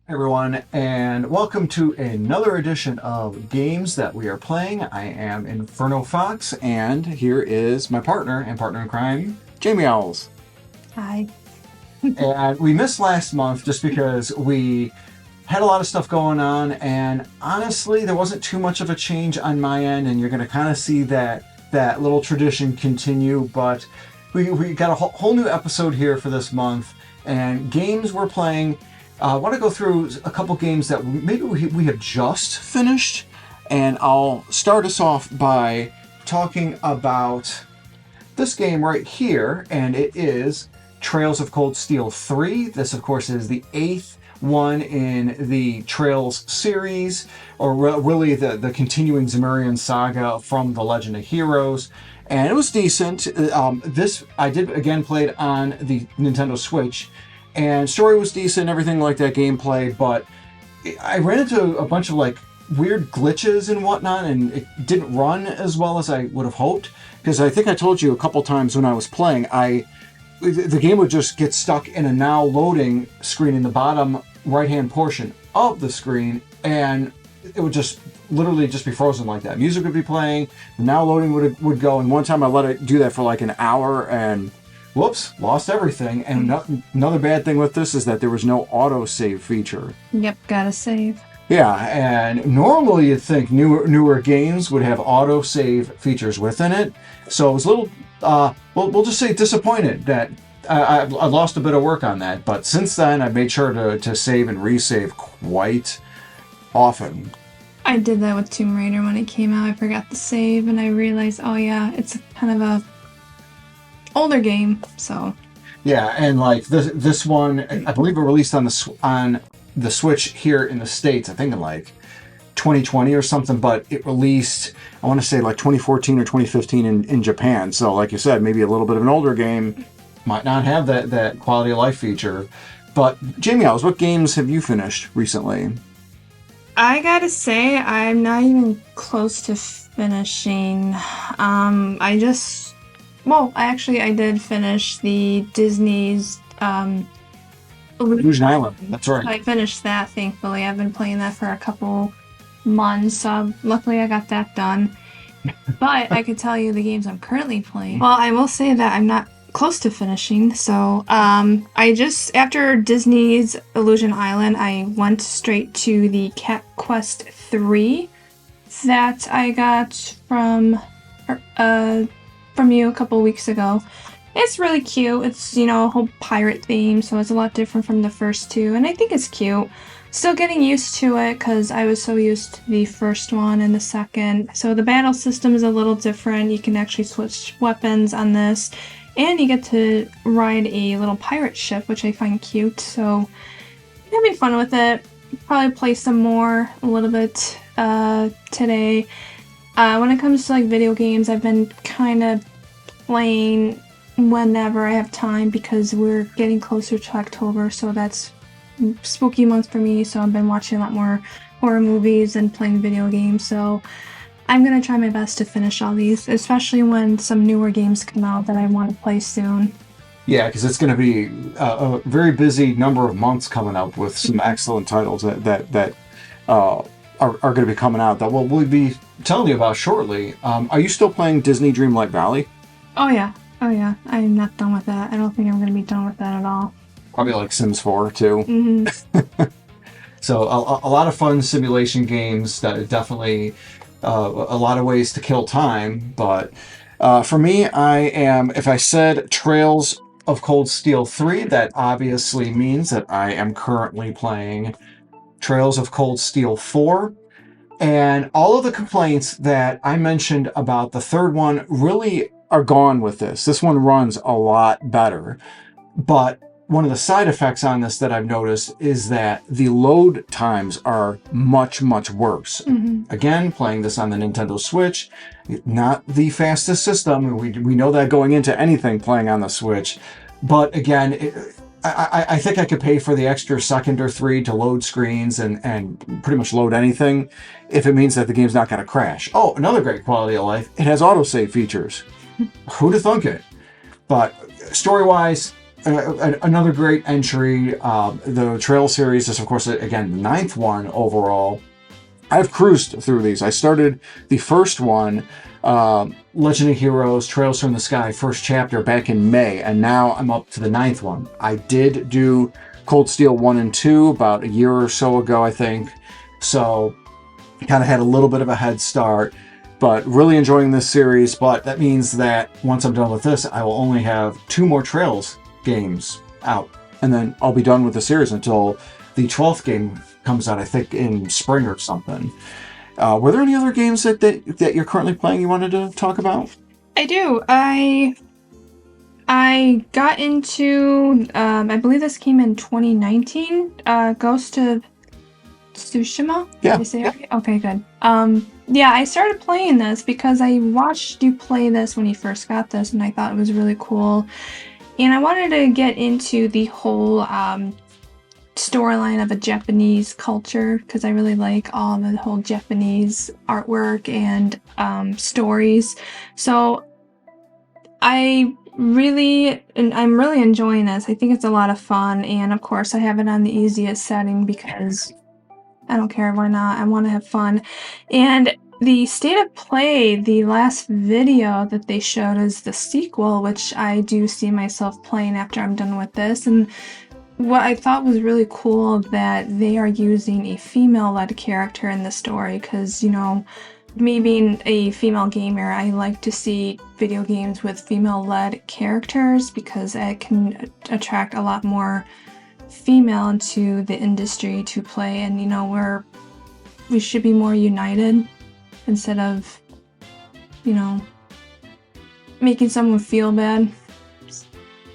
Everyone, and welcome to another edition of Games That We Are Playing. I am Inferno Fox, and here is my partner and partner in crime, Jamie Owls. Hi. And we missed last month just because we had a lot of stuff going on, and honestly, there wasn't too much of a change on my end, and you're going to kind of see that little tradition continue, but we got a whole new episode here for this month, and games we're playing. I want to go through a couple games that maybe we have just finished, and I'll start us off by talking about this game right here, and it is Trails of Cold Steel 3. This, of course, is the 8th one in the Trails series, or really the continuing Zemurian saga from The Legend of Heroes. And it was decent. This I did again played on the Nintendo Switch. And story was decent, everything like that, gameplay, but I ran into a bunch of like weird glitches and whatnot, and it didn't run as well as I would have hoped. Because I think I told you a couple times when I was playing, the game would just get stuck in a now loading screen in the bottom right-hand portion of the screen, and it would just literally just be frozen like that. Music would be playing, the now loading would go, and one time I let it do that for like an hour, and whoops, lost everything. And another bad thing with this is that there was no auto-save feature. Yep, gotta save. Yeah, and normally you'd think newer games would have auto-save features within it. So I was a little, we'll just say disappointed that I lost a bit of work on that. But since then, I've made sure to save and resave quite often. I did that with Tomb Raider when it came out. I forgot to save, and I realized, oh yeah, it's kind of a older game, so. Yeah, and like this one, I believe it released on the Switch here in the States, I think in like 2020 or something, but it released, I want to say like 2014 or 2015 in Japan. So like you said, maybe a little bit of an older game, might not have that quality of life feature. But Jamie Owls, what games have you finished recently? I gotta say, I'm not even close to finishing. I did finish the Disney's Illusion Island, that's right. I finished that, thankfully. I've been playing that for a couple months. Luckily, I got that done. But I could tell you the games I'm currently playing. Well, I will say that I'm not close to finishing. So, after Disney's Illusion Island, I went straight to the Cat Quest 3 that I got from you a couple weeks ago. It's really cute. It's, a whole pirate theme, so it's a lot different from the first two, and I think it's cute. Still getting used to it because I was so used to the first one and the second. So the battle system is a little different. You can actually switch weapons on this, and you get to ride a little pirate ship, which I find cute. So I'm having fun with it. Probably play some more a little bit today. When it comes to like video games, I've been kind of playing whenever I have time because we're getting closer to October, so that's spooky month for me. So I've been watching a lot more horror movies and playing video games. So I'm gonna try my best to finish all these, especially when some newer games come out that I want to play soon. Yeah, because it's going to be a very busy number of months coming up with some excellent titles that are going to be coming out that we'll be telling you about shortly. Are you still playing Disney Dreamlight Valley? Oh yeah. I'm not done with that. I don't think I'm going to be done with that at all. Probably like Sims 4 too. Mm-hmm. So a lot of fun simulation games that definitely a lot of ways to kill time. But for me, if I said Trails of Cold Steel 3, that obviously means that I am currently playing Trails of Cold Steel 4. And all of the complaints that I mentioned about the third one really are gone with this. This one runs a lot better. But one of the side effects on this that I've noticed is that the load times are much, much worse. Mm-hmm. Again, playing this on the Nintendo Switch, not the fastest system. We know that going into anything playing on the Switch. But again, I think I could pay for the extra second or three to load screens and pretty much load anything if it means that the game's not going to crash. Oh, another great quality of life, it has autosave features. Who'd have thunk it? But story-wise, another great entry. The Trail series is, of course, again, the ninth one overall. I've cruised through these. I started the first one, Legend of Heroes, Trails from the Sky, first chapter back in May, and now I'm up to the ninth one. I did do Cold Steel 1 and 2 about a year or so ago, I think. So kind of had a little bit of a head start, but really enjoying this series. But that means that once I'm done with this, I will only have 2 more Trails games out, and then I'll be done with the series until the 12th game comes out, I think, in spring or something. Were there any other games that you're currently playing you wanted to talk about? I do. I got into, I believe this came in 2019, Ghost of Tsushima? Yeah. Did I say it right? Okay, good. Yeah, I started playing this because I watched you play this when you first got this, and I thought it was really cool. And I wanted to get into the whole storyline of a Japanese culture because I really like all the whole Japanese artwork and stories. So I'm really enjoying this. I think it's a lot of fun, and of course I have it on the easiest setting because I don't care, why not? I want to have fun. And the state of play, the last video that they showed is the sequel, which I do see myself playing after I'm done with this. And what I thought was really cool that they are using a female-led character in the story because, you know, me being a female gamer, I like to see video games with female-led characters because it can attract a lot more female into the industry to play, and you know, we should be more united instead of, you know, making someone feel bad,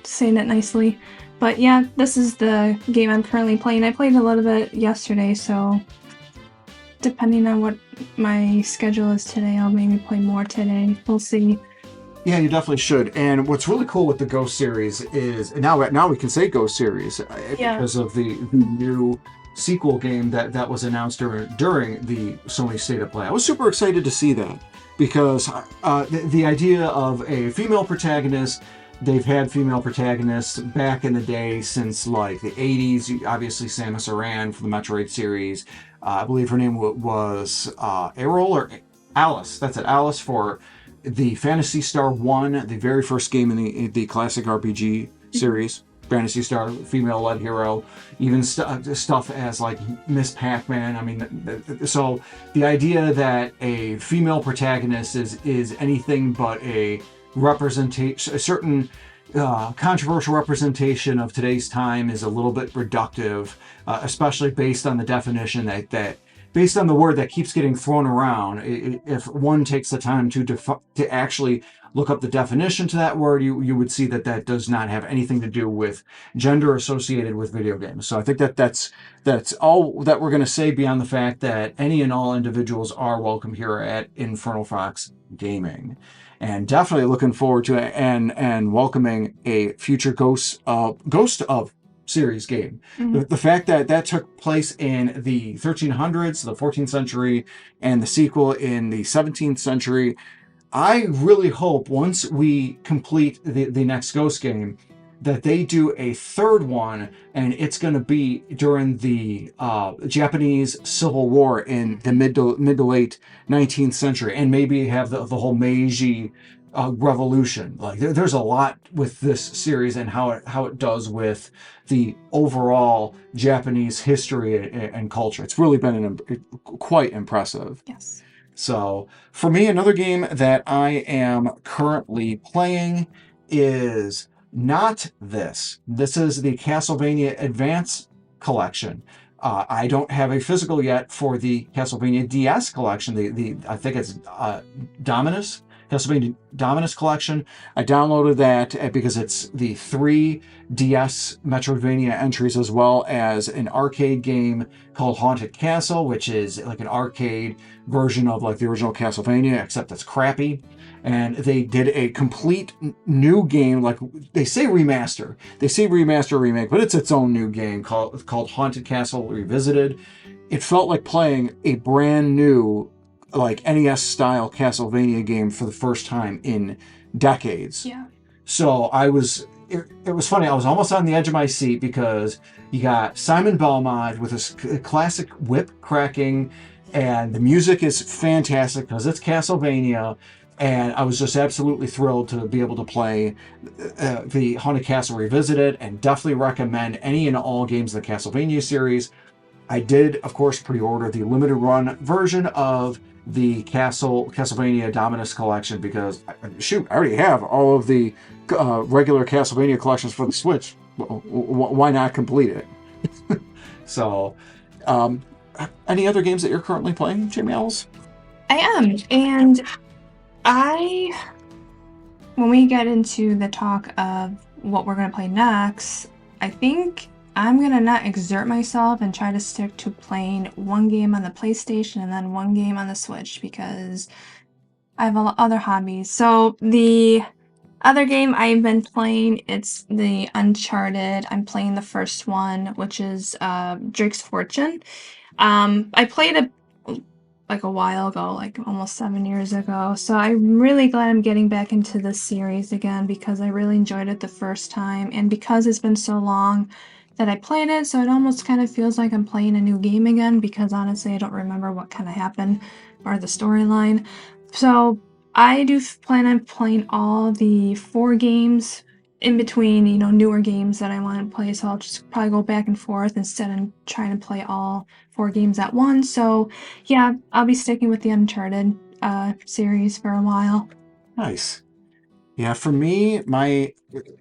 saying it nicely. But yeah, this is the game I'm currently playing. I played a little bit yesterday, so depending on what my schedule is today, I'll maybe play more today. We'll see. Yeah, you definitely should. And what's really cool with the Ghost series is, and now we can say Ghost series because of the new sequel game that was announced during the Sony State of Play. I was super excited to see that because the idea of a female protagonist, they've had female protagonists back in the day since like the 80s. Obviously, Samus Aran from the Metroid series. I believe her name was Errol or Alice. That's it, Alice for the Phantasy Star 1, the very first game in the classic RPG series. Phantasy Star, female-led hero, even stuff as like Miss Pac-Man. I mean, so the idea that a female protagonist is anything but a representation, a certain controversial representation of today's time is a little bit reductive, especially based on the definition that based on the word that keeps getting thrown around. If one takes the time to actually look up the definition to that word, you would see that does not have anything to do with gender associated with video games. So I think that's all that we're going to say beyond the fact that any and all individuals are welcome here at Infernal Fox Gaming. And definitely looking forward to it and welcoming a future Ghost of series game. Mm-hmm. The fact that took place in the 1300s, the 14th century, and the sequel in the 17th century, I really hope once we complete the next Ghost game that they do a third one, and it's going to be during the Japanese Civil War in the mid to late 19th century, and maybe have the whole Meiji revolution. Like there's a lot with this series and how it does with the overall Japanese history and culture. It's really been quite impressive. Yes. So for me, another game that I am currently playing is not this. This is the Castlevania Advance Collection. I don't have a physical yet for the Castlevania DS Collection. I think it's Dominus. Castlevania Dominus Collection. I downloaded that because it's the 3 DS Metroidvania entries as well as an arcade game called Haunted Castle, which is like an arcade version of like the original Castlevania, except it's crappy. And they did a complete new game, like they say remaster. They say remaster remake, but it's its own new game called Haunted Castle Revisited. It felt like playing a brand new like NES style Castlevania game for the first time in decades. Yeah. So it was funny. I was almost on the edge of my seat because you got Simon Belmont with his classic whip cracking, and the music is fantastic because it's Castlevania. And I was just absolutely thrilled to be able to play the Haunted Castle Revisited, and definitely recommend any and all games in the Castlevania series. I did, of course, pre-order the limited run version of the Castlevania Dominus collection because, shoot, I already have all of the regular Castlevania collections for the Switch. Why not complete it? So, um, any other games that you're currently playing, Jamie Owls? I am, and I when we get into the talk of what we're going to play next, I think I'm going to not exert myself and try to stick to playing one game on the PlayStation and then one game on the Switch because I have other hobbies. So the other game I've been playing, it's the Uncharted. I'm playing the first one, which is Drake's Fortune. I played it like a while ago, like almost 7 years ago. So I'm really glad I'm getting back into this series again because I really enjoyed it the first time. And because it's been so long that I played it, so it almost kind of feels like I'm playing a new game again because honestly, I don't remember what kind of happened or the storyline. So I do plan on playing all the 4 games in between, newer games that I want to play. So I'll just probably go back and forth instead of trying to play all 4 games at once. So yeah, I'll be sticking with the Uncharted series for a while. Nice. Yeah, for me, my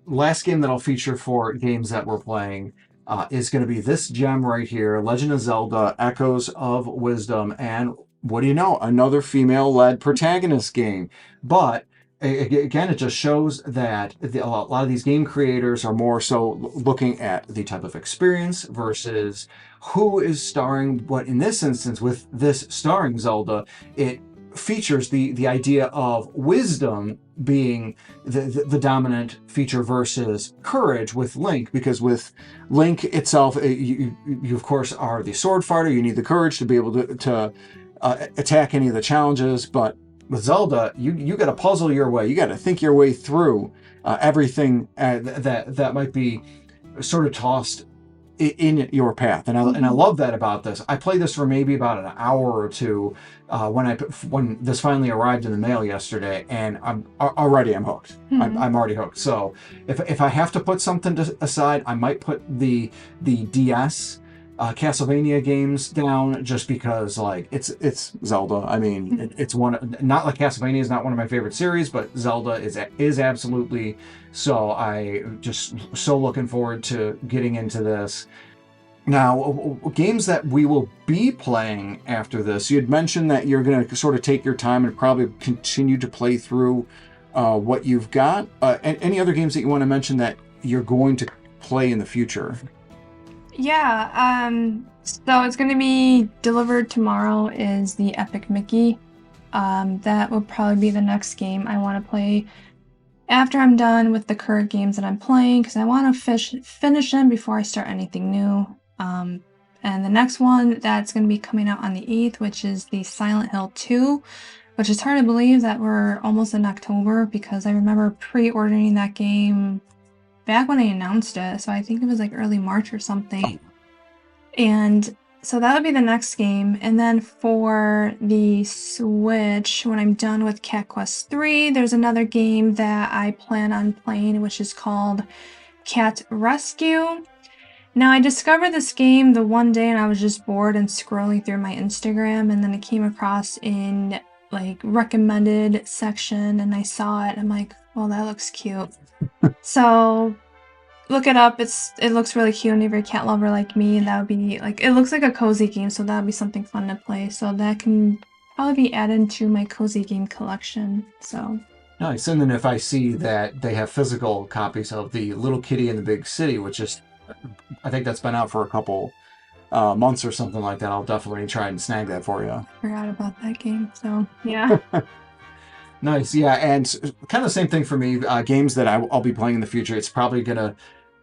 last game that I'll feature for games that we're playing is going to be this gem right here, Legend of Zelda: Echoes of Wisdom, and what do you know, another female-led protagonist game. But again, it just shows that a lot of these game creators are more so looking at the type of experience versus who is starring. But in this instance, with this starring Zelda, it features the idea of wisdom being the dominant feature versus courage with Link, because with Link itself, you of course are the sword fighter. You need the courage to be able to attack any of the challenges. But with Zelda, you got to puzzle your way. You got to think your way through everything that might be sort of tossed in your path, and I love that about this. I played this for maybe about an hour or two when this finally arrived in the mail yesterday, and I'm hooked. I'm already hooked. So if I have to put something aside, I might put the DS Castlevania games down just because like it's Zelda. I mean, it's one, not like Castlevania is not one of my favorite series, but Zelda is absolutely. So I just so looking forward to getting into this. Now, games that we will be playing after this, you had mentioned that you're going to sort of take your time and probably continue to play through what you've got. Any other games that you want to mention that you're going to play in the future? Yeah, so it's gonna be delivered tomorrow is the Epic Mickey. That will probably be the next game I want to play after I'm done with the current games that I'm playing because I want to finish them before I start anything new. And the next one that's going to be coming out on the 8th, which is the Silent Hill 2, which is hard to believe that we're almost in October because I remember pre-ordering that game back when I announced it. So I think it was like early March or something. And so that would be the next game. And then for the Switch, when I'm done with Cat Quest 3, there's another game that I plan on playing, which is called Cat Rescue. Now, I discovered this game the one day and I was just bored and scrolling through my Instagram, and then it came across in like recommended section and I saw it and I'm like, well, that looks cute. So look it up. It looks really cute, and if you're a cat lover like me, that would be like, it looks like a cozy game, so that would be something fun to play. So that can probably be added to my cozy game collection. So Nice. And then if I see that they have physical copies of the Little Kitty in the Big City, which is, I think that's been out for a couple months or something like that, I'll definitely try and snag that for you. forgot about that game. So yeah. Nice. Yeah. And kind of the same thing for me. Games that I'll be playing in the future, it's probably going to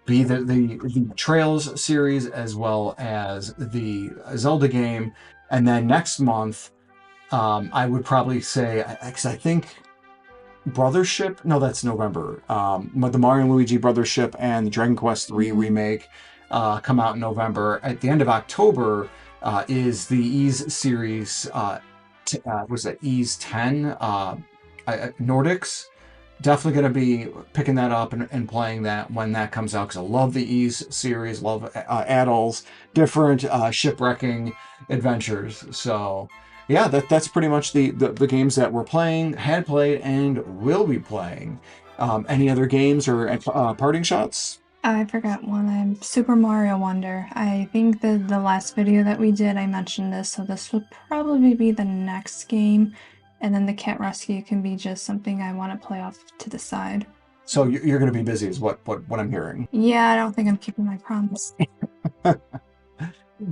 be the Trails series as well as the Zelda game. And then next month, I would probably say, because I think Brothership. No, that's November. But the Mario and Luigi Brothership and the Dragon Quest III Mm. remake come out in November. At the end of October is the Ys series. Was it Ys 10? Nordics. Definitely going to be picking that up and playing that when that comes out because I love the Ys series, love Adults, different shipwrecking adventures. So, yeah, that's pretty much the games that we're playing, had played, and will be playing. Any other games or parting shots? I forgot one. I'm Super Mario Wonder. I think the last video that we did, I mentioned this, so this will probably be the next game. And then the cat rescue can be just something I want to play off to the side. So you're going to be busy, is what I'm hearing. Yeah, I don't think I'm keeping my promise.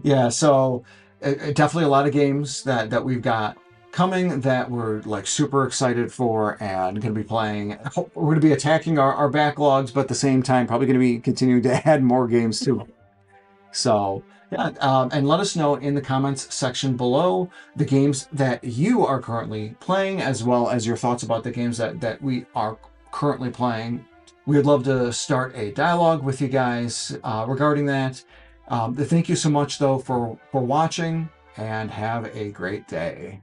Yeah, so definitely a lot of games that we've got coming that we're like super excited for and going to be playing. We're going to be attacking our backlogs, but at the same time, probably going to be continuing to add more games to it. So, yeah, and let us know in the comments section below the games that you are currently playing, as well as your thoughts about the games that we are currently playing. We would love to start a dialogue with you guys regarding that. Thank you so much, though, for watching, and have a great day.